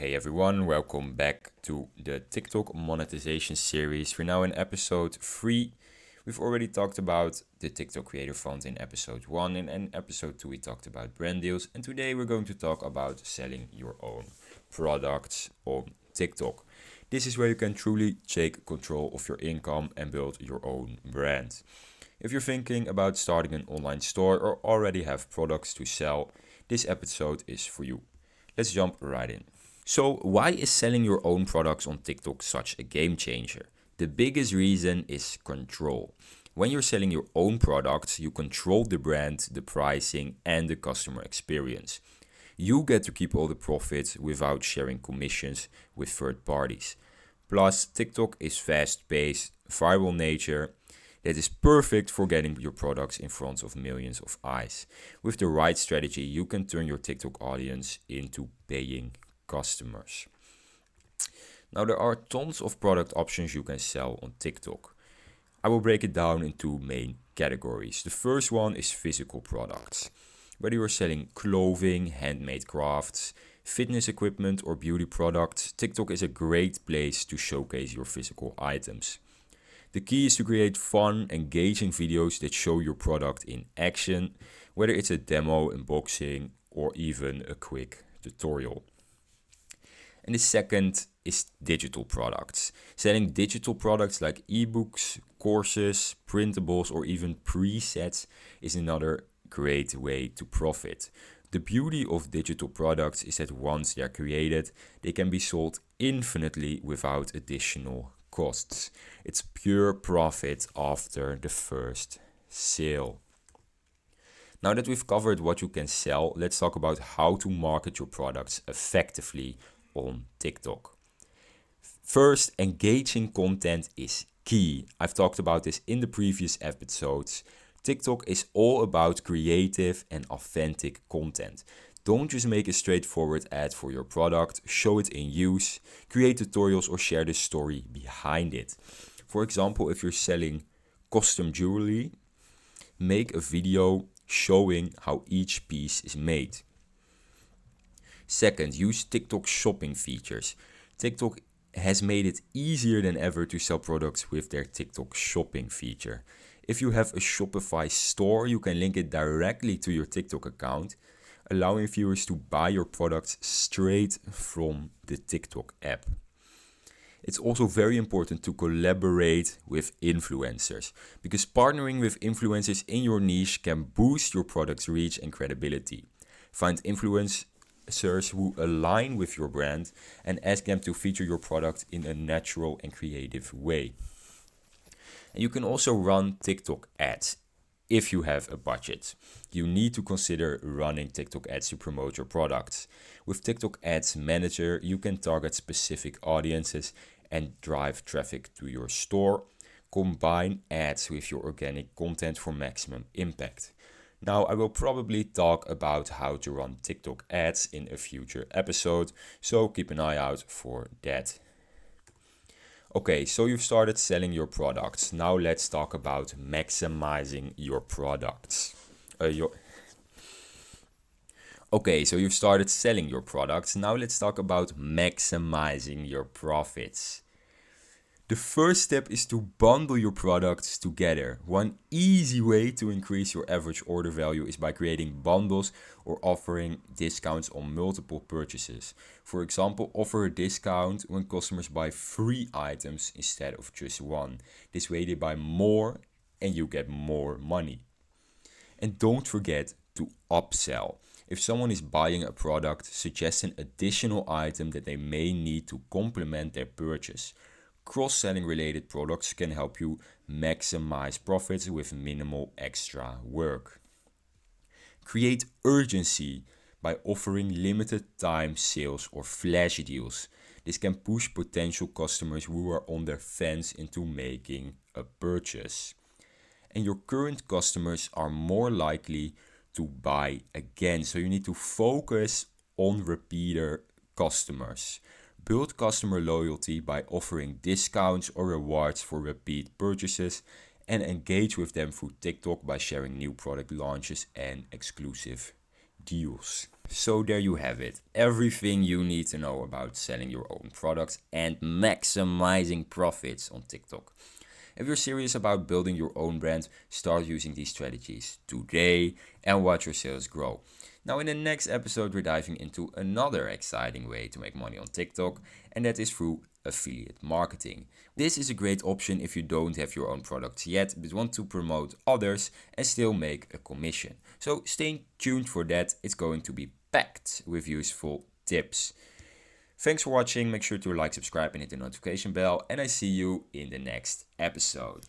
Hey everyone, welcome back to the TikTok monetization series. We're now in episode 3. We've already talked about the TikTok Creator Fund in episode 1, and in episode 2 we talked about brand deals, and today we're going to talk about selling your own products on TikTok. This is where you can truly take control of your income and build your own brand. If you're thinking about starting an online store or already have products to sell, this episode is for you. Let's jump right in. So, why is selling your own products on TikTok such a game changer? The biggest reason is control. When you're selling your own products, you control the brand, the pricing, and the customer experience. You get to keep all the profits without sharing commissions with third parties. Plus, TikTok is fast-paced, viral nature that is perfect for getting your products in front of millions of eyes. With the right strategy, you can turn your TikTok audience into paying customers. Now, there are tons of product options you can sell on TikTok. I will break it down in two main categories. The first one is physical products. Whether you're selling clothing, handmade crafts, fitness equipment, or beauty products, TikTok is a great place to showcase your physical items. The key is to create fun, engaging videos that show your product in action, whether it's a demo, unboxing, or even a quick tutorial. And the second is digital products. Selling digital products like ebooks, courses, printables, or even presets is another great way to profit. The beauty of digital products is that once they're created, they can be sold infinitely without additional costs. It's pure profit after the first sale. Now that we've covered what you can sell, let's talk about how to market your products effectively on TikTok. First, engaging content is key. I've talked about this in the previous episodes. TikTok is all about creative and authentic content. Don't just make a straightforward ad for your product, show it in use, create tutorials or share the story behind it. For example, if you're selling custom jewelry, make a video showing how each piece is made. Second, use TikTok shopping features. TikTok has made it easier than ever to sell products with their TikTok shopping feature. If you have a Shopify store, you can link it directly to your TikTok account, allowing viewers to buy your products straight from the TikTok app. It's also very important to collaborate with influencers, because partnering with influencers in your niche can boost your product's reach and credibility. Find influencers who align with your brand and ask them to feature your product in a natural and creative way. And you can also run TikTok ads if you have a budget. You need to consider running TikTok ads to promote your products. With TikTok Ads Manager, you can target specific audiences and drive traffic to your store. Combine ads with your organic content for maximum impact. Now, I will probably talk about how to run TikTok ads in a future episode, so keep an eye out for that. Okay, so you've started selling your products. Now let's talk about maximizing your products. Okay, so you've started selling your products. Now let's talk about maximizing your profits. The first step is to bundle your products together. One easy way to increase your average order value is by creating bundles or offering discounts on multiple purchases. For example, offer a discount when customers buy 3 items instead of just 1. This way they buy more and you get more money. And don't forget to upsell. If someone is buying a product, suggest an additional item that they may need to complement their purchase. Cross-selling related products can help you maximize profits with minimal extra work. Create urgency by offering limited time sales or flash deals. This can push potential customers who are on the fence into making a purchase. And your current customers are more likely to buy again, so you need to focus on repeater customers. Build customer loyalty by offering discounts or rewards for repeat purchases, and engage with them through TikTok by sharing new product launches and exclusive deals. So there you have it. Everything you need to know about selling your own products and maximizing profits on TikTok. If you're serious about building your own brand, start using these strategies today and watch your sales grow. Now, in the next episode, we're diving into another exciting way to make money on TikTok, and that is through affiliate marketing. This is a great option if you don't have your own products yet but want to promote others and still make a commission. So stay tuned for that, it's going to be packed with useful tips. Thanks for watching, make sure to like, subscribe and hit the notification bell, and I see you in the next episode.